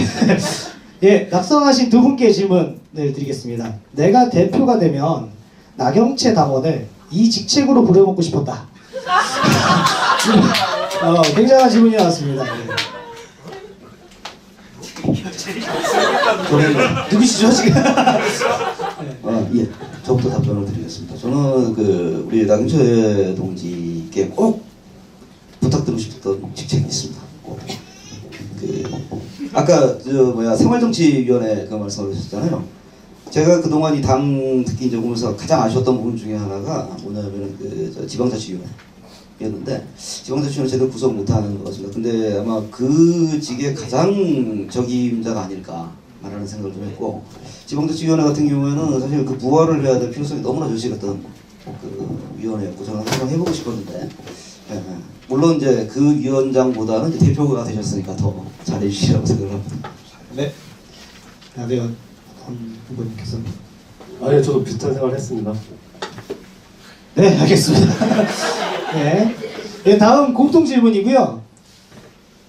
예, 낙선하신 두 분께 질문을 드리겠습니다. 내가 대표가 되면 나경채 당원을 이 직책으로 부려먹고 싶었다. 굉장한 질문이 나왔습니다. 네. 누구시죠 지금? 예, 저부터 답변을 드리겠습니다. 저는 우리 나경철 동지께 꼭 부탁드리고 싶었던 직책이 있습니다. 아까 생활정치위원회 그 말씀을 하셨잖아요. 제가 그동안 이 당 특히 이제 보면서 가장 아쉬웠던 부분 중에 하나가 뭐냐면은 지방자치위원회였는데 지방자치위원회 제대로 구성 못하는 것 같습니다. 근데 아마 그 직의 가장 적임자가 아닐까 라는 생각을 좀 했고, 지방자치위원회 같은 경우에는 사실 그 부활을 해야 될 필요성이 너무나 절실했던 위원회였고, 저는 항상 해보고 싶었는데, 물론 이제 그 위원장보다는 이제 대표가 되셨으니까 더 잘해주시라고 생각을 합니다. 네. 나대현 후보님께서. 아니 저도 비슷한 생각을 했습니다. 네, 알겠습니다. 네. 네, 다음 공통 질문이고요.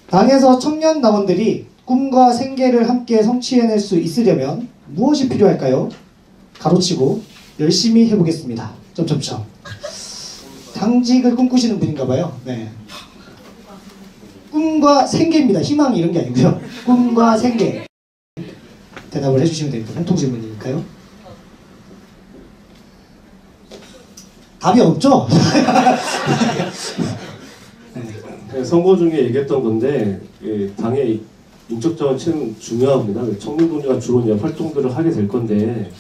당에서 청년 당원들이 꿈과 생계를 함께 성취해낼 수 있으려면 무엇이 필요할까요? 가로치고 열심히 해보겠습니다. 점점점. 당직을 꿈꾸시는 분인가봐요. 네. 꿈과 생계입니다. 희망 이런 게 아니고요. 꿈과 생계. 대답을 해주시면 됩니다. 공통 질문이니까요. 답이 없죠? 네, 선거 중에 얘기했던 건데 당의 인적 자원 참 중요합니다. 청년 동지가 주로 이제 활동들을 하게 될 건데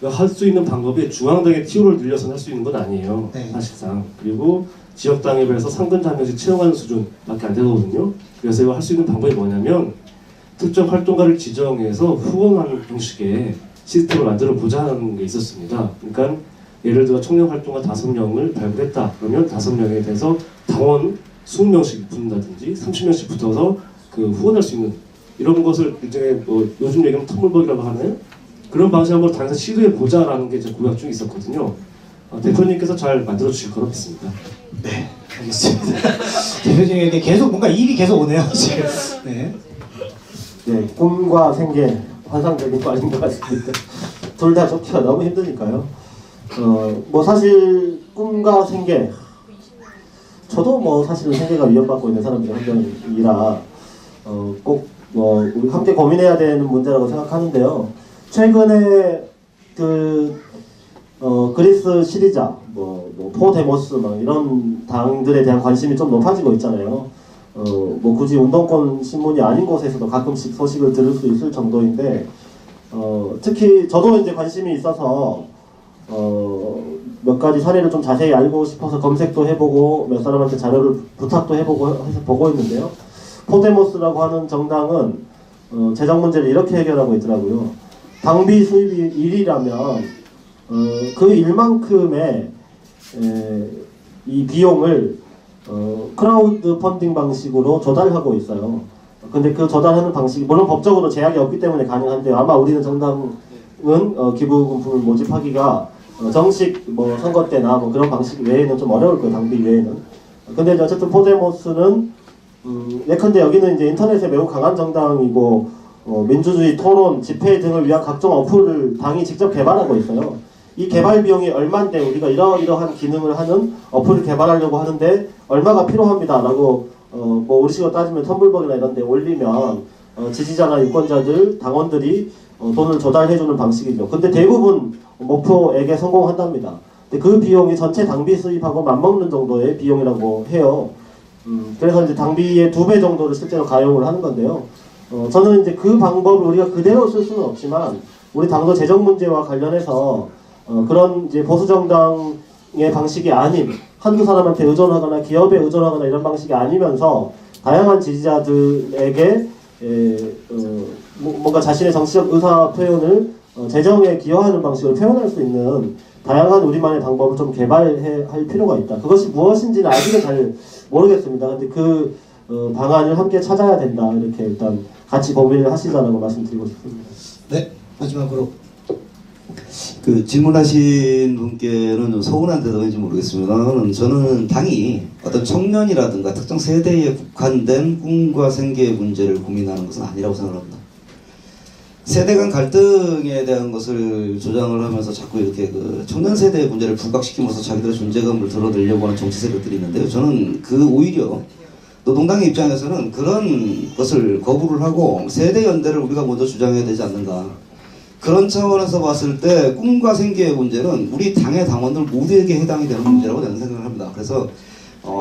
할 수 있는 방법이 중앙당의 티오를 늘려서 할 수 있는 건 아니에요. 네. 사실상. 그리고 지역당에 비해서 상근자 한 명씩 채용하는 수준밖에 안 되거든요. 그래서 이거 할 수 있는 방법이 뭐냐면 특정 활동가를 지정해서 후원하는 형식의 시스템을 만들어 보자 하는 게 있었습니다. 그러니까 예를 들어 청년 활동가 5명을 발굴했다. 그러면 5명에 대해서 당원 20명씩 붙는다든지 30명씩 붙어서 후원할 수 있는 이런 것을 일종의 요즘 얘기하면 텀블벅이라고 하는 그런 방식으로 당에서 시도해 보자라는 게 제 고약 중에 있었거든요. 대표님께서 잘 만들어 주실 거로 믿습니다. 네, 알겠습니다. 대표님에게 계속 뭔가 일이 계속 오네요, 지금. 네. 네, 꿈과 생계 환상적인 거 아닌 것 같습니다. 둘 다 좋기가 너무 힘드니까요. 사실 꿈과 생계, 저도 사실은 생계가 위협받고 있는 사람 중 한 명이라 꼭 우리 함께 고민해야 되는 문제라고 생각하는데요. 최근에 그리스 시리자, 포데모스 이런 당들에 대한 관심이 좀 높아지고 있잖아요. 굳이 운동권 신문이 아닌 곳에서도 가끔씩 소식을 들을 수 있을 정도인데, 특히 저도 이제 관심이 있어서 몇 가지 사례를 좀 자세히 알고 싶어서 검색도 해보고 몇 사람한테 자료를 부탁도 해보고 해서 보고 있는데요. 포데모스라고 하는 정당은 재정 문제를 이렇게 해결하고 있더라고요. 당비 수입이 1이라면 그 일만큼의 이 비용을 크라우드 펀딩 방식으로 조달하고 있어요. 근데 그 조달하는 방식이 물론 법적으로 제약이 없기 때문에 가능한데요. 아마 우리는 정당은 기부금품을 모집하기가 정식 선거 때나 그런 방식 외에는 좀 어려울 거예요. 당비 외에는. 근데 어쨌든 포데모스는 예컨대 여기는 이제 인터넷에 매우 강한 정당이고 민주주의 토론, 집회 등을 위한 각종 어플을 당이 직접 개발하고 있어요. 이 개발 비용이 얼마인데 우리가 이러이러한 기능을 하는 어플을 개발하려고 하는데 얼마가 필요합니다라고 우리식으로 따지면 텀블벅이나 이런 데 올리면 지지자나 유권자들, 당원들이 돈을 조달해주는 방식이죠. 근데 대부분 목표액에 성공한답니다. 근데 그 비용이 전체 당비 수입하고 맞먹는 정도의 비용이라고 해요. 그래서 이제 당비의 2배 정도를 실제로 가용을 하는 건데요. 저는 이제 그 방법을 우리가 그대로 쓸 수는 없지만 우리 당도 재정 문제와 관련해서 그런 이제 보수 정당의 방식이 아닌 한두 사람한테 의존하거나 기업에 의존하거나 이런 방식이 아니면서 다양한 지지자들에게 뭔가 자신의 정치적 의사 표현을 재정에 기여하는 방식으로 표현할 수 있는 다양한 우리만의 방법을 좀 개발할 필요가 있다. 그것이 무엇인지는 아직은 잘 모르겠습니다. 근데 그 방안을 함께 찾아야 된다. 이렇게 일단 같이 고민을 하시자라고 말씀드리고 싶습니다. 네, 마지막으로 질문하신 분께는 좀 서운한 대답인지 모르겠습니다만 저는 당이 어떤 청년이라든가 특정 세대에 국한된 꿈과 생계의 문제를 고민하는 것은 아니라고 생각합니다. 세대 간 갈등에 대한 것을 조장을 하면서 자꾸 이렇게 청년 세대의 문제를 부각시키면서 자기들의 존재감을 드러내려고 하는 정치 세력들이 있는데요. 저는 오히려 노동당의 입장에서는 그런 것을 거부를 하고 세대 연대를 우리가 먼저 주장해야 되지 않는가. 그런 차원에서 봤을 때 꿈과 생계의 문제는 우리 당의 당원들 모두에게 해당이 되는 문제라고 저는 생각을 합니다. 그래서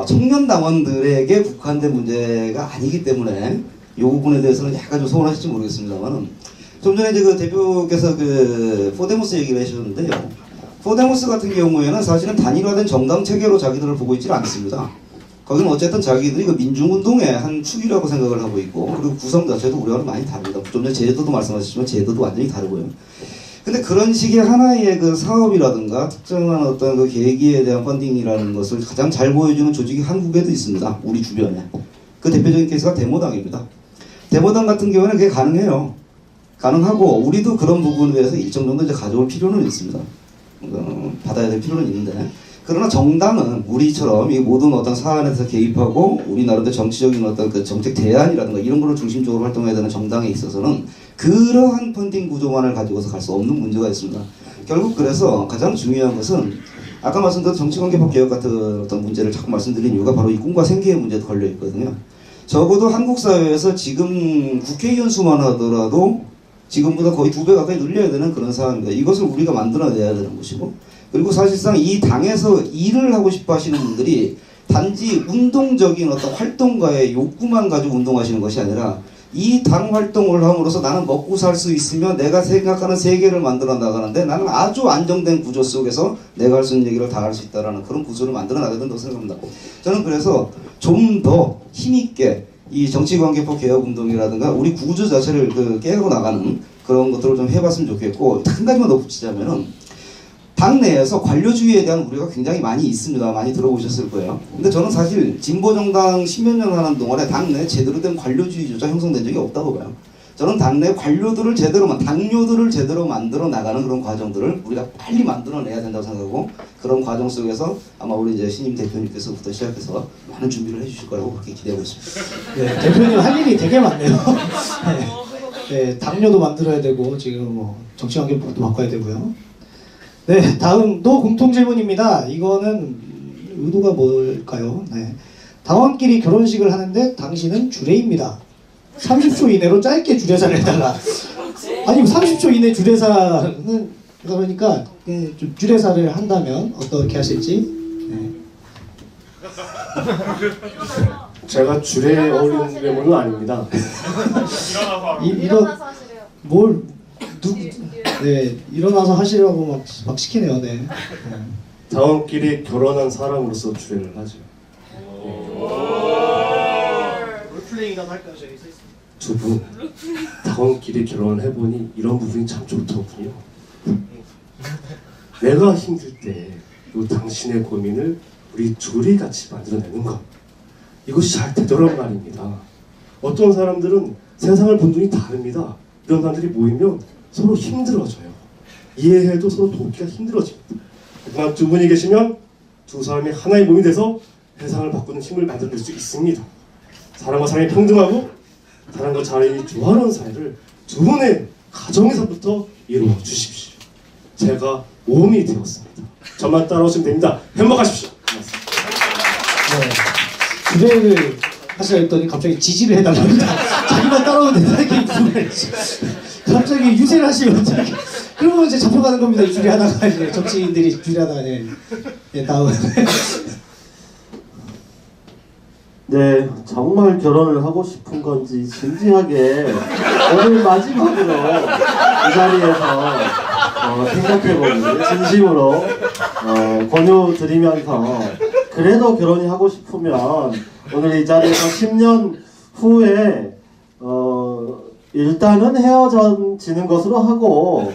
청년 당원들에게 국한된 문제가 아니기 때문에 이 부분에 대해서는 약간 좀 서운하실지 모르겠습니다만은 좀 전에 이제 그 대표께서 그 포데모스 얘기를 해주셨는데요. 포데모스 같은 경우에는 사실은 단일화된 정당 체계로 자기들을 보고 있지는 않습니다. 거기는 어쨌든 자기들이 그 민중운동의 한 축이라고 생각을 하고 있고, 그리고 구성 자체도 우리와는 많이 다릅니다. 좀 전에 제도도 말씀하셨지만 제도도 완전히 다르고요. 근데 그런 식의 하나의 그 사업이라든가 특정한 어떤 그 계기에 대한 펀딩이라는 것을 가장 잘 보여주는 조직이 한국에도 있습니다. 우리 주변에. 그 대표적인 케이스가 데모당입니다. 데모당 같은 경우는 그게 가능해요. 가능하고 우리도 그런 부분에 대해서 일정 정도 이제 가져올 필요는 있습니다. 받아야 될 필요는 있는데, 그러나 정당은 우리처럼 이 모든 어떤 사안에서 개입하고 우리 나름대로 정치적인 어떤 그 정책 대안이라든가 이런 거를 중심적으로 활동해야 되는 정당에 있어서는 그러한 펀딩 구조만을 가지고서 갈 수 없는 문제가 있습니다. 결국 그래서 가장 중요한 것은 아까 말씀드린 정치관계법 개혁 같은 어떤 문제를 자꾸 말씀드린 이유가 바로 이 꿈과 생계의 문제도 걸려 있거든요. 적어도 한국 사회에서 지금 국회의원 수만 하더라도 지금보다 거의 2배 가까이 늘려야 되는 그런 상황입니다. 이것을 우리가 만들어내야 되는 것이고, 그리고 사실상 이 당에서 일을 하고 싶어 하시는 분들이 단지 운동적인 어떤 활동가의 욕구만 가지고 운동하시는 것이 아니라 이 당 활동을 함으로써 나는 먹고 살 수 있으며 내가 생각하는 세계를 만들어 나가는데 나는 아주 안정된 구조 속에서 내가 할 수 있는 얘기를 다 할 수 있다는 그런 구조를 만들어 나가야 된다고 생각합니다. 저는 그래서 좀 더 힘있게 이 정치관계법 개혁운동이라든가 우리 구조 자체를 깨고 나가는 그런 것들을 좀 해봤으면 좋겠고, 한 가지만 더 붙이자면은 당내에서 관료주의에 대한 우려가 굉장히 많이 있습니다. 많이 들어보셨을 거예요. 근데 저는 사실 진보정당 10몇 년 하는 동안에 당내에 제대로 된 관료주의조차 형성된 적이 없다고 봐요. 저는 당내 관료들을 당뇨들을 제대로 만들어 나가는 그런 과정들을 우리가 빨리 만들어내야 된다고 생각하고, 그런 과정 속에서 아마 우리 이제 신임 대표님께서부터 시작해서 많은 준비를 해주실 거라고 그렇게 기대하고 있습니다. 네, 대표님 할 일이 되게 많네요. 네, 당뇨도 만들어야 되고 지금 뭐 정치관계법도 바꿔야 되고요. 네, 다음도 공통 질문입니다. 이거는 의도가 뭘까요? 네, 당원끼리 결혼식을 하는데 당신은 주례입니다. 30초 이내로 짧게 주례사를 해달라. 아니 30초 이내 주례사는 그러니까 좀 주례사를 한다면 어떻게 하실지. 네. 제가 줄에 어울리는 외모는 아닙니다. 이런 뭘 네, 일어나서 하시라고 막 시키네요. 네. 당원끼리 결혼한 사람으로서 주례를 하죠. 롤플레잉이라도 할까요? 저기 서 있습니다. 두 분 당원끼리 결혼을 해보니 이런 부분이 참 좋더군요. 내가 힘들 때 이 당신의 고민을 우리 둘이 같이 만들어내는 것, 이것이 잘 되더란 말입니다. 어떤 사람들은 세상을 본 눈이 다릅니다. 이런 사람들이 모이면 서로 힘들어져요. 이해해도 서로 돕기가 힘들어집니다. 하지만 두 분이 계시면 두 사람이 하나의 몸이 돼서 세상을 바꾸는 힘을 만들어낼 수 있습니다. 사람과 사람이 평등하고 사람과 사람이 조화로운 사회를 두 분의 가정에서부터 이루어 주십시오. 제가 몸이 되었습니다. 저만 따라오시면 됩니다. 행복하십시오. 네. 주례를 하시라 했더니 갑자기 지지를 해달랍니다. 자기만 따라오면 된다는 게 무슨 말이지? 갑자기 유세를 하시면 그러면 이제 잡혀가는 겁니다. 주례하다가 이제 정치인들이 주례하다가 네, 다음. 네, 정말 결혼을 하고 싶은 건지 진지하게 오늘 마지막으로 이 자리에서 생각해보니 진심으로 권유드리면서, 그래도 결혼이 하고 싶으면 오늘 이 자리에서 10년 후에 일단은 헤어지는 것으로 하고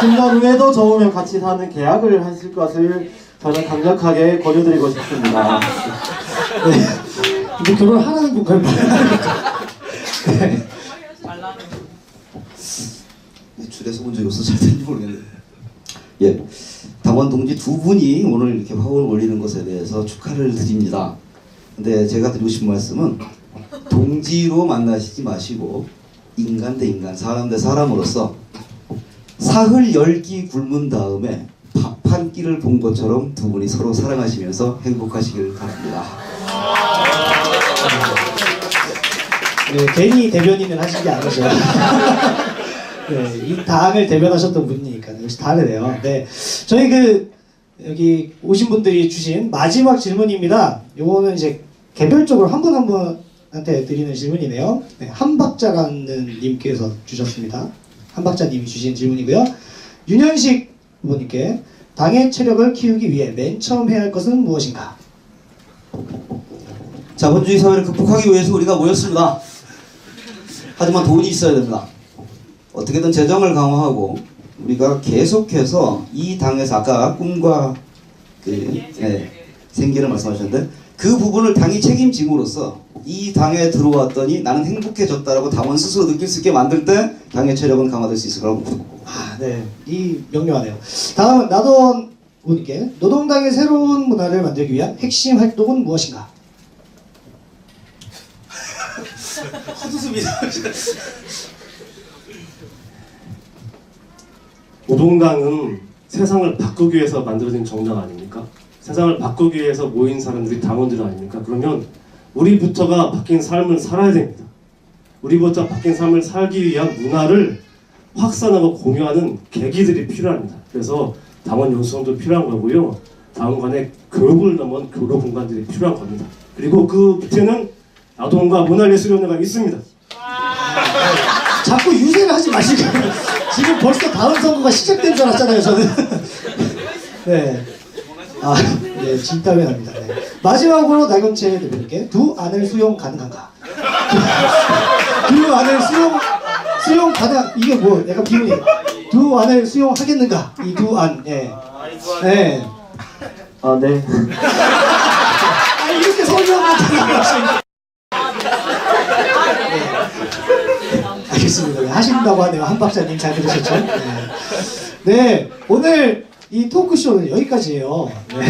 10년 후에도 좋으면 같이 사는 계약을 하실 것을 저는 강력하게 권유드리고 싶습니다. 네. 근데 결혼을 하라는 건가요? 네. 줄에서 본 적이 없어서 잘 되는지 모르겠는데, 예, 당원 동지 두 분이 오늘 이렇게 화원을 올리는 것에 대해서 축하를 드립니다. 근데 제가 드리고 싶은 말씀은 동지로 만나시지 마시고 인간 대 인간, 사람 대 사람으로서 사흘 10끼 굶은 다음에 밥 판기를 본 것처럼 두 분이 서로 사랑하시면서 행복하시길 바랍니다. 네, 괜히 대변인을 하신 게 아니죠. 네, 이 당을 대변하셨던 분이니까 역시 다르네요. 네, 저희 여기 오신 분들이 주신 마지막 질문입니다. 요거는 이제 개별적으로 한 분 한 분한테 드리는 질문이네요. 네, 한박자라는 님께서 주셨습니다. 한박자님이 주신 질문이고요. 윤현식 후보님께 당의 체력을 키우기 위해 맨 처음 해야 할 것은 무엇인가? 자본주의 사회를 극복하기 위해서 우리가 모였습니다. 하지만 돈이 있어야 됩니다. 어떻게든 재정을 강화하고 우리가 계속해서 이 당에서 아까 꿈과 생계를 말씀하셨는데 그 부분을 당이 책임짐으로써 이 당에 들어왔더니 나는 행복해졌다라고 당원 스스로 느낄 수 있게 만들 때 당의 체력은 강화될 수 있을 거라고 봅니다. 네, 이 명료하네요. 다음은 나돈 분께 노동당의 새로운 문화를 만들기 위한 핵심 활동은 무엇인가? 헛웃음이다. 노동당은 세상을 바꾸기 위해서 만들어진 정당 아닙니까? 세상을 바꾸기 위해서 모인 사람들이 당원들 아닙니까? 그러면 우리부터가 바뀐 삶을 살아야 됩니다. 우리부터 바뀐 삶을 살기 위한 문화를 확산하고 공유하는 계기들이 필요합니다. 그래서 당원 연수원도 필요한 거고요. 당원 간의 교육을 넘은 교류 공간들이 필요한 겁니다. 그리고 그 밑에는 아동과 문화예술위원회가 있습니다. 자꾸 유세를 하지 마시고 지금 벌써 다음 선거가 시작된 줄 알았잖아요, 저는. 네. 아, 네, 진땀이 납니다. 네. 마지막으로 나경채 대표님께 두 안을 수용 가능한가? 두 안을 수용 가능, 이게 뭐, 약간 비문이. 두 안을 수용하겠는가? 이 두 안, 예. 네. 아, 네. 아, 이렇게 설명하면 되는 알겠습니다. 네, 하신다고 하네요. 한박자님 잘 들으셨죠? 네. 네, 오늘 이 토크쇼는 여기까지예요. 네.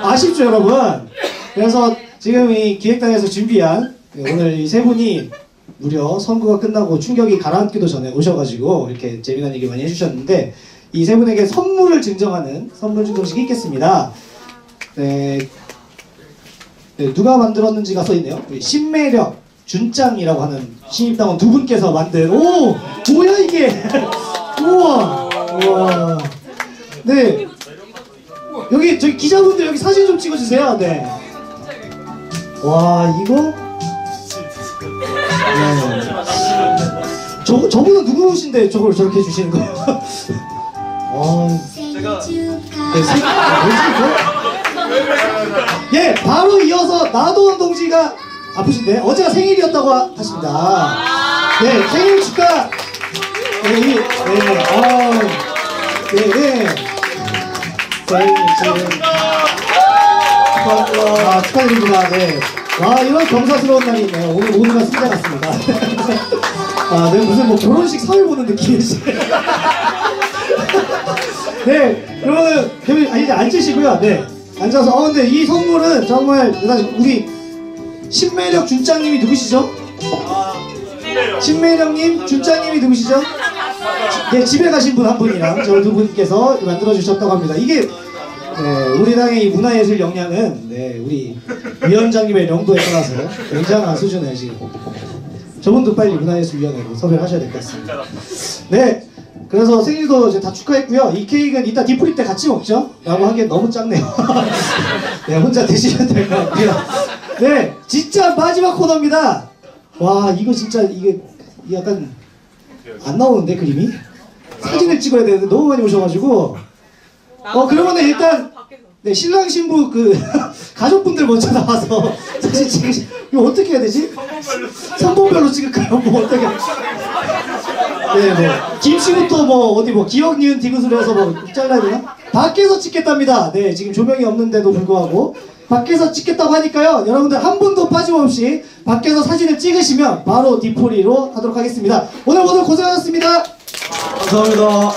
아쉽죠, 여러분? 그래서 지금 이 기획단에서 준비한 오늘 이 세 분이 무려 선거가 끝나고 충격이 가라앉기도 전에 오셔가지고 이렇게 재미난 얘기 많이 해주셨는데 이 세 분에게 선물을 증정하는 선물 증정식이 있겠습니다. 네, 네, 누가 만들었는지가 써있네요. 신매력 준짱이라고 하는 신입당원 두 분께서 만든 오! 뭐야 이게! 우와! 우와! 네. 여기 저기 기자분들 여기 사진 좀 찍어주세요. 네. 와 이거? 네. 저분은 누구신데 저걸 저렇게 해주시는 거예요? 제가 네, 예, 바로 이어서 나도원 동지가 아프신데 어제가 생일이었다고 하십니다. 네, 생일 축하. 네, 네, 네. 생일 축하드립니다. 네. 와, 이런 경사스러운 날이 있네요. 오늘 모두가 승자 같습니다. 아, 네, 무슨 뭐 결혼식 사회 보는 느낌이지. 네, 그러면은 아니 이제 앉으시고요. 네, 앉아서. 근데 이 선물은 정말 우리 신매력 준짱님이 누구시죠? 신매력님, 준짱님이 누구시죠? 네, 집에 가신 분 한 분이랑 저 두 분께서 만들어 주셨다고 합니다. 이게 네, 우리 당의 이 문화예술 역량은 네, 우리 위원장님의 명도에 따라서 굉장한 수준의 지금 저분도 빨리 문화예술위원회로 섭외를 하셔야 될 것 같습니다. 네, 그래서 생일도 이제 다 축하했고요. 이 케이크는 이따 디프리 때 같이 먹죠? 라고 하기엔 너무 작네요. 네, 혼자 드시면 될 것 같고요. 네, 진짜 마지막 코너입니다. 와, 이거 진짜 이게 약간 안 나오는데 그림이? 사진을 찍어야 되는데 너무 많이 오셔가지고 그러면은 일단 네, 신랑 신부 가족분들 먼저 나와서 사진 찍으시. 이거 어떻게 해야 되지? 선봉별로 찍을까요? 뭐 어떻게? 네네. 김씨부터 뭐 어디 뭐 기억 니은 디귿으로 해서 뭐 잘라야 되나? 밖에서 찍겠답니다. 네, 지금 조명이 없는데도 불구하고 밖에서 찍겠다고 하니까요. 여러분들 한 분도 빠짐없이 밖에서 사진을 찍으시면 바로 디포리로 하도록 하겠습니다. 오늘 모두 고생하셨습니다. 감사합니다.